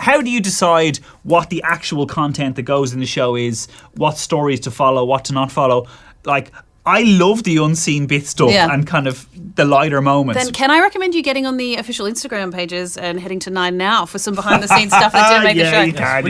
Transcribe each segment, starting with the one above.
how do you decide what the actual content that goes in the show is, what stories to follow, what to not follow? Like, I love the unseen bit stuff and kind of the lighter moments. Then can I recommend you getting on the official Instagram pages and heading to 9 Now for some behind the scenes stuff that didn't make the show? You can,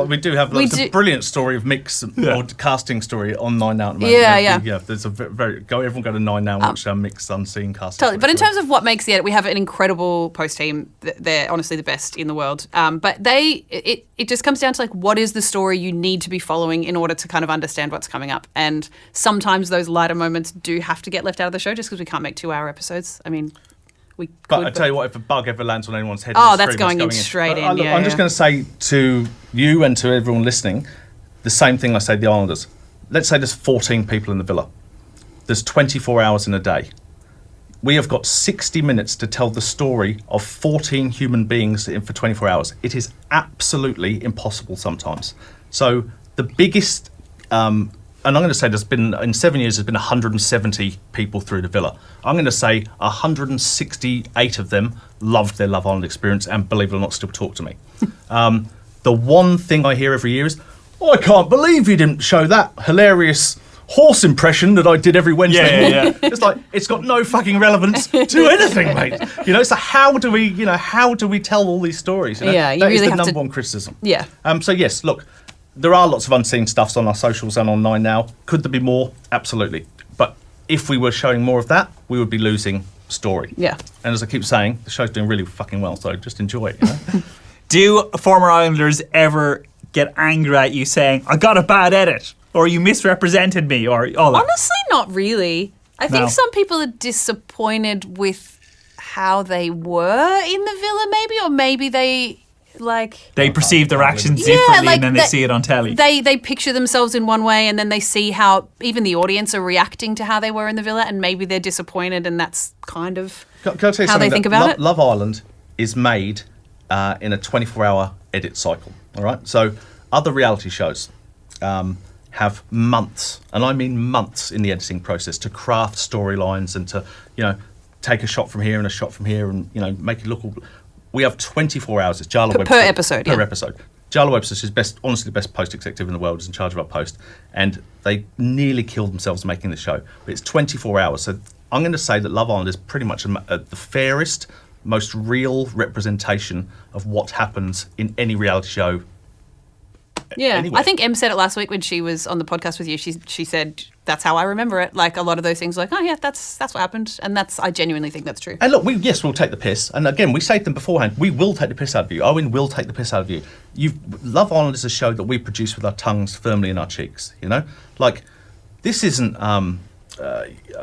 We do have lots of brilliant story of Mick's or casting story on 9 Now at the moment. Yeah. There's a everyone go to 9 Now and watch Mick's unseen casting. Totally. But in terms of what makes the edit, we have an incredible post team. They're honestly the best in the world. But it just comes down to like, what is the story you need to be following in order to kind of understand what's coming up? And sometimes those lighter moments do have to get left out of the show just because we can't make 2-hour episodes. I mean, But I tell you what, if a bug ever lands on anyone's head, that's going in straight in. I'm just going to say to you and to everyone listening, the same thing I say to the Islanders. Let's say there's 14 people in the villa. There's 24 hours in a day. We have got 60 minutes to tell the story of 14 human beings for 24 hours. It is absolutely impossible sometimes. So the biggest, and I'm going to say in 7 years, there's been 170 people through the villa. I'm going to say 168 of them loved their Love Island experience and, believe it or not, still talk to me. The one thing I hear every year is, I can't believe you didn't show that hilarious horse impression that I did every Wednesday morning. It's like, it's got no fucking relevance to anything, mate. So how do we tell all these stories? Yeah, you that really is the have number one criticism. Yeah. So yes, look, there are lots of unseen stuffs on our socials and on 9 Now. Could there be more? Absolutely. But if we were showing more of that, we would be losing story. Yeah. And as I keep saying, the show's doing really fucking well, so just enjoy it. Do former Islanders ever get angry at you saying, I got a bad edit, or you misrepresented me, or all that? Honestly, not really. I think some people are disappointed with how they were in the villa, maybe, or maybe they perceive their actions differently and then they see it on telly. They picture themselves in one way and then they see how even the audience are reacting to how they were in the villa, and maybe they're disappointed, and that's kind of how they think about it. Love Island is made in a 24-hour edit cycle, all right? So other reality shows have months, and I mean months, in the editing process to craft storylines and to, take a shot from here and a shot from here and, make it look all... We have 24 hours. It's Jarlath Webster. Per episode, Per episode. Jarlath Webster is honestly the best post executive in the world, is in charge of our post. And they nearly killed themselves making the show. But it's 24 hours. So I'm going to say that Love Island is pretty much the fairest, most real representation of what happens in any reality show. Yeah, anywhere. I think Em said it last week when she was on the podcast with you. She said, that's how I remember it. Like, a lot of those things, like, oh yeah, that's what happened, and I genuinely think that's true. And look, we'll take the piss. And again, we say to them beforehand, we will take the piss out of you. Owen will take the piss out of you. Love Island is a show that we produce with our tongues firmly in our cheeks. Like, this isn't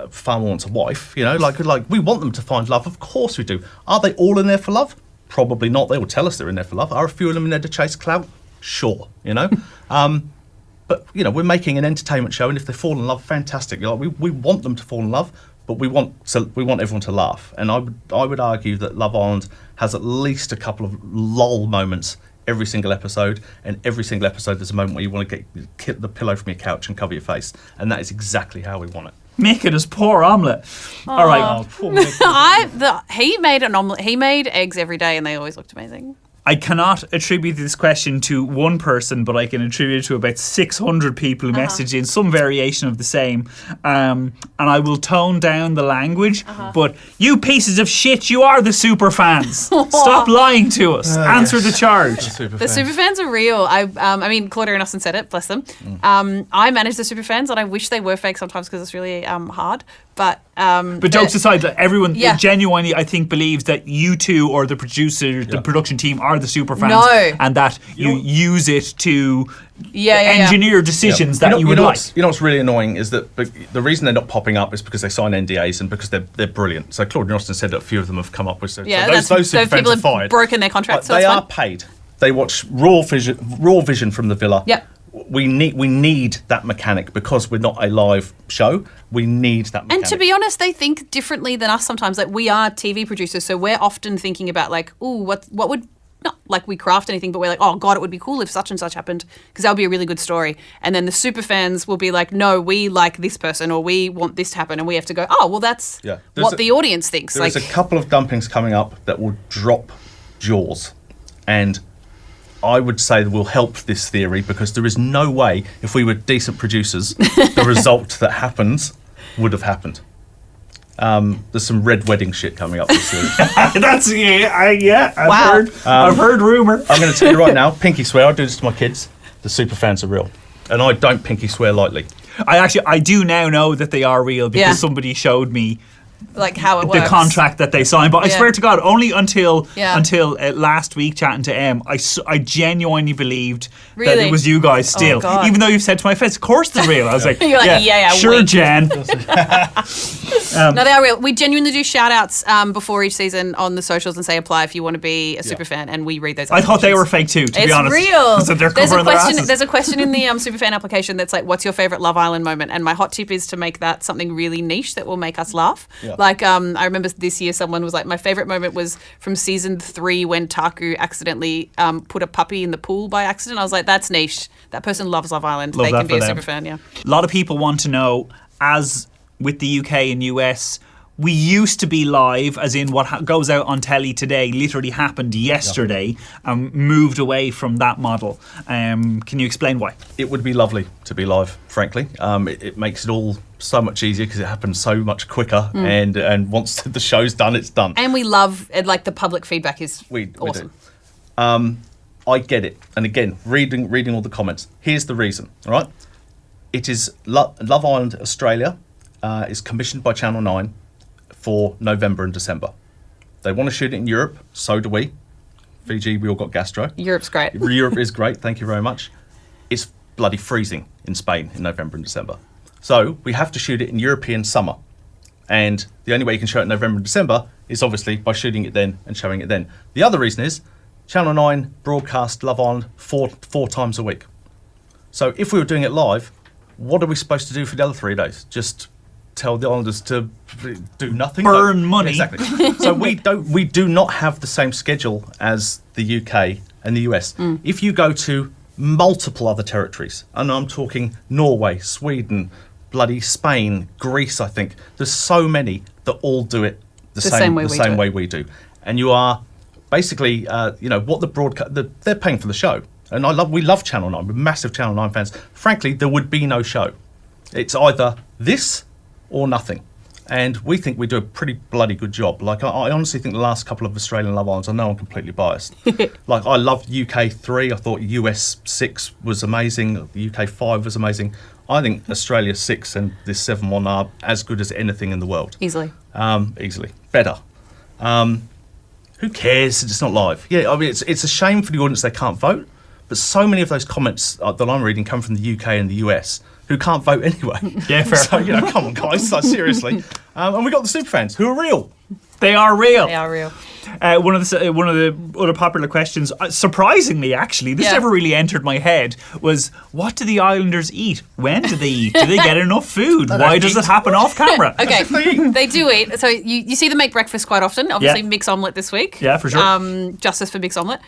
Farmer Wants a Wife. Like we want them to find love. Of course we do. Are they all in there for love? Probably not. They will tell us they're in there for love. Are a few of them in there to chase clout? Sure, but we're making an entertainment show, and if they fall in love, fantastic. We want them to fall in love, but we want everyone to laugh. And I would argue that Love Island has at least a couple of lull moments every single episode, and every single episode there's a moment where you want to get the pillow from your couch and cover your face, and that is exactly how we want it. Making us poor omelette. All right. Poor Mick. He made an omelette. He made eggs every day, and they always looked amazing. I cannot attribute this question to one person, but I can attribute it to about 600 people who messaged in some variation of the same. And I will tone down the language, but you pieces of shit, you are the Superfans. Stop lying to us. Answer the charge. The Superfans are real. I mean, Claudia and Austin said it, bless them. I manage the Superfans, and I wish they were fake sometimes because it's really hard. But jokes aside, like, everyone genuinely, I think, believes that you two or the producer, the production team are the Superfans, and that you use it to engineer decisions that you would like. What's really annoying is that the reason they're not popping up is because they sign NDAs and because they're brilliant. So Claude and Austin said that a few of them have come up with. So those Superfans are fired. Broken their contracts. They are paid. They watch raw vision from the villa. Yep. We need that mechanic because we're not a live show. We need that mechanic. And to be honest, they think differently than us sometimes. Like, we are TV producers, so we're often thinking about, like, ooh, what would, not like we craft anything, but we're like, oh God, it would be cool if such and such happened, because that would be a really good story. And then the Superfans will be like, no, we like this person, or we want this to happen, and we have to go, oh, well, that's what the audience thinks. There's a couple of dumpings coming up that will drop Jaws, and I would say that will help this theory, because there is no way, if we were decent producers, the result that happens would have happened. There's some red wedding shit coming up this year. That's Wow. I've heard rumor. I'm going to tell you right now, pinky swear, I do this to my kids, the Superfans are real. And I don't pinky swear lightly. I do now know that they are real because Yeah. somebody showed me Like how it the works. contract that they signed. But I Yeah. swear to God, only until Yeah. last week chatting to Em, I genuinely believed that Really? it was you guys still. God. Even though you've said to my face, of course they're real. I was like, You're like, yeah, sure, wink. Jen. No, they are real. We genuinely do shout outs before each season on the socials and say apply if you want to be a superfan, and we read those. I thought they applications. were fake too, to be It's honest. real. So they're There's a covering their question. asses. There's a question in the Superfan application that's like, "What's your favorite Love Island moment?" And my hot tip is to make that something really niche that will make us laugh. Yeah. Like, I remember this year someone was like, "My favorite moment was from season 3 when Taku accidentally put a puppy in the pool by accident." I was like, "That's niche. That person loves Love Island. Love they that can be a for them. superfan." Yeah. A lot of people want to know, as with the UK and US, we used to be live, as in what goes out on telly today literally happened yesterday, and moved away from that model. Can you explain why? It would be lovely to be live, frankly. It makes it all so much easier because it happens so much quicker, and once the show's done, it's done. And we love like the public feedback is We awesome. do. I get it. And again, reading all the comments, here's the reason, all right? It is Love Island Australia is commissioned by Channel 9 for November and December. They want to shoot it in Europe, so do we. Fiji, we all got gastro. Europe's great. Europe is great, thank you very much. It's bloody freezing in Spain in November and December. So we have to shoot it in European summer. And the only way you can show it in November and December is obviously by shooting it then and showing it then. The other reason is Channel 9 broadcast Love Island four times a week. So if we were doing it live, what are we supposed to do for the other 3 days? Just tell the Islanders to do nothing? Burn money. Exactly. So we do not have the same schedule as the UK and the US. If you go to multiple other territories, and I'm talking Norway, Sweden, bloody Spain, Greece, I think, there's so many that all do it the same way we do. And you are basically, what they're paying for the show. And we love Channel 9, we're massive Channel 9 fans. Frankly, there would be no show. It's either this or nothing. And we think we do a pretty bloody good job. Like, I honestly think the last couple of Australian Love Islands, I know I'm completely biased. Like, I loved UK 3, I thought US 6 was amazing, the UK 5 was amazing. I think Australia 6 and this 7 one are as good as anything in the world. Easily. Easily. Better. Who cares? It's not live. Yeah, I mean, it's a shame for the audience they can't vote, but so many of those comments that I'm reading come from the UK and the US, who can't vote anyway. Yeah, fair. So, come on, guys, like, seriously. And we got the Superfans, who are real. They are real. They are real. One of the other popular questions, surprisingly, actually, this Yeah. never really entered my head, was what do the Islanders eat? When do they eat? Do they get enough food? Why does it happen off camera? Okay, they do eat. So you see them make breakfast quite often. Obviously, Yeah. mix omelette this week. Yeah, for sure. Justice for mix omelette.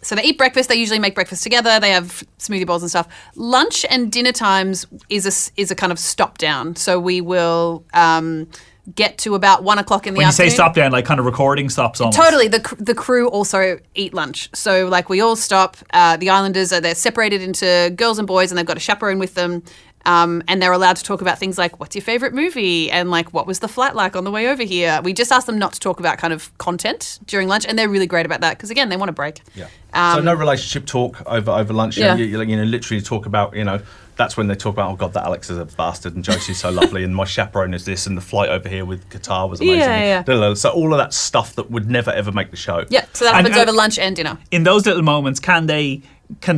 So they eat breakfast. They usually make breakfast together. They have smoothie bowls and stuff. Lunch and dinner times is a kind of stop down. So we will get to about 1 o'clock in the When you afternoon. say stop down, like kind of recording stops almost. Totally. The crew also eat lunch. So, like, we all stop. The Islanders, they're separated into girls and boys, and they've got a chaperone with them. And they're allowed to talk about things like, what's your favourite movie? And, like, what was the flight like on the way over here? We just ask them not to talk about kind of content during lunch, and they're really great about that because, again, they want a break. Yeah. So no relationship talk over lunch. Yeah. You literally talk about, that's when they talk about, oh God, that Alex is a bastard and Josie's so lovely and my chaperone is this and the flight over here with Qatar was amazing. Yeah. So all of that stuff that would never ever make the show. Yeah, so that happens over lunch and dinner. In those little moments, can they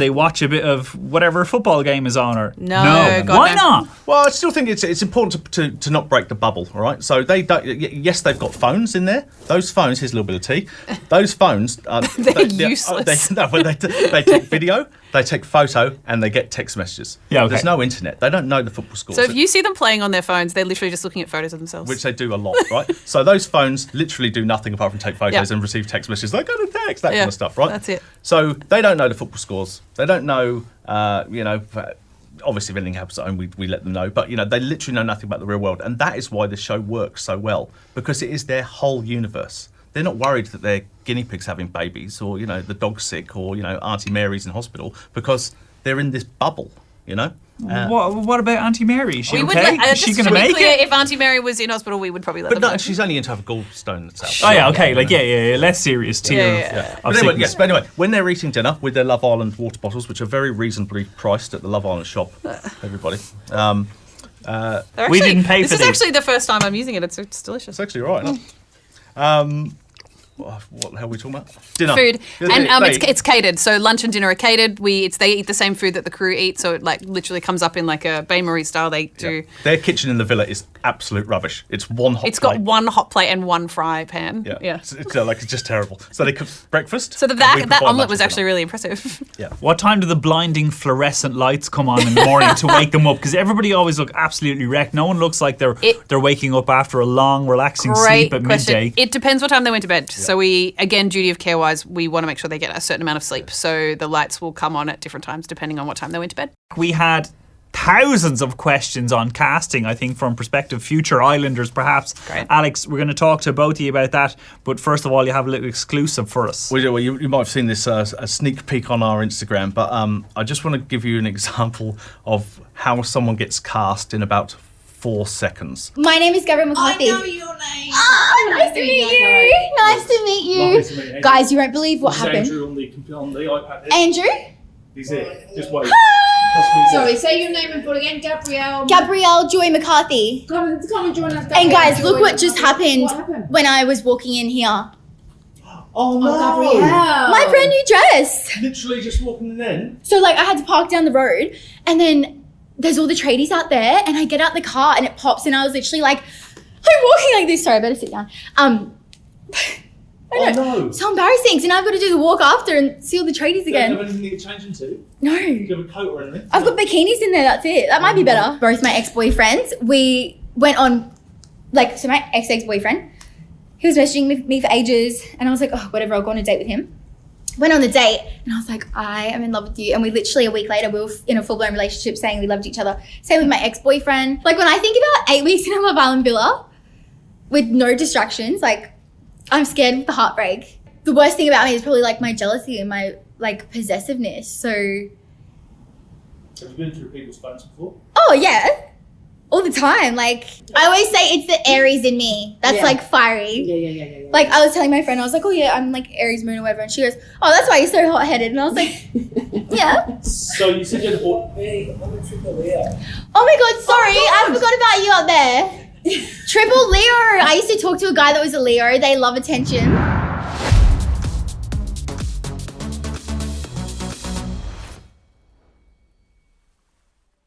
watch a bit of whatever football game is on? Or No, God, why no. not? Well, I still think it's important to not break the bubble, all right? So they don't. Yes, they've got phones in there. Those phones. Here's a little bit of tea. Those phones. They're useless. They take video, they take photo, and they get text messages. Yeah, okay. There's no internet. They don't know the football scores. So if you see them playing on their phones, they're literally just looking at photos of themselves. Which they do a lot, right? So those phones literally do nothing apart from take photos Yeah. and receive text messages. They got a text, that Yeah, kind of stuff, right? that's it. So they don't know the football scores. They don't know, obviously if anything happens at home, we let them know. But, they literally know nothing about the real world. And that is why the show works so well, because it is their whole universe. they're not worried that their guinea pig's having babies or, you know, the dog's sick or, you know, Auntie Mary's in hospital because they're in this bubble, you know? What about Auntie Mary? Is she We would okay? let, Is she just going to to be make clear, it? if Auntie Mary was in hospital, we would probably let But them no, know. she's only in to have a gallstone that's out. Oh yeah, okay, like yeah, less serious tier. Yeah. But anyway, yes, but anyway, when they're eating dinner with their Love Island water bottles, which are very reasonably priced at the Love Island shop, everybody. We didn't pay for This is these. actually the first time I'm using it. It's delicious. It's actually all right, isn't it? What the hell are we talking about? Dinner. Food, and They- it's catered. So lunch and dinner are catered. They eat the same food that the crew eat. So it like literally comes up in like a Bain Marie style. They do. Their kitchen in the villa is absolute rubbish. It's one hot It's got plate. one hot plate and one fry pan. Yeah. It's just terrible. So they cook breakfast. So and we that provide omelette lunch was and actually dinner. really impressive. Yeah. What time do the blinding fluorescent lights come on in the morning to wake them up? Because everybody always look absolutely wrecked. No one looks like they're waking up after a long, relaxing Great sleep at question. midday. It depends what time they went to bed. So we, again, duty of care wise, we want to make sure they get a certain amount of sleep. So the lights will come on at different times depending on what time they went to bed. We had thousands of questions on casting, I think, from prospective future Islanders, perhaps. Great. Alex, we're going to talk to both of you about that. But first of all, you have a little exclusive for us. Well, you might have seen this a sneak peek on our Instagram, but I just want to give you an example of how someone gets cast in about 4 seconds. My name is Gabrielle McCarthy. I know your name. Oh, nice to meet you. Nice to meet you. Lovely to meet you. Guys, you won't believe what This is happened. Andrew on the iPad. Andrew? He's it. Just wait. Sorry, say your name and full again. Gabrielle. Gabrielle Joy McCarthy. Come and join us. And guys, Gabrielle look what Joy. just happened What happened? when I was walking in here. Oh no! Gabrielle. My brand new dress. Literally just walking in then. So like I had to park down the road and then there's all the tradies out there and I get out the car and it pops and I was literally like, I'm walking like this. Sorry, I better sit down. I don't know. No! So embarrassing. So now I've got to do the walk after and see all the tradies Do you have again. anything to change into? No. Do you have a coat or anything? I've got bikinis in there, that's it. That might be better. Both my ex-boyfriends, we went on, so my ex-boyfriend, he was messaging me for ages and I was like, oh, whatever, I'll go on a date with him. Went on the date and I was like, I am in love with you. And we literally a week later, we were in a full-blown relationship saying we loved each other. Same with my ex-boyfriend. Like when I think about 8 weeks in a Love Island villa with no distractions, I'm scared of the heartbreak. The worst thing about me is probably my jealousy and my possessiveness. So, Have you been through people's phones before? oh yeah, all the time. I always say it's the Aries in me that's Yeah. fiery. Yeah. I was telling my friend, I was like, oh yeah, I'm Aries moon or whatever. And she goes, oh, that's why you're so hot-headed. And I was like, yeah. So you said you had bought. Hey, I'm a triple Leo. Oh my God, sorry. I forgot about you out there. Triple Leo. I used to talk to a guy that was a Leo. They love attention.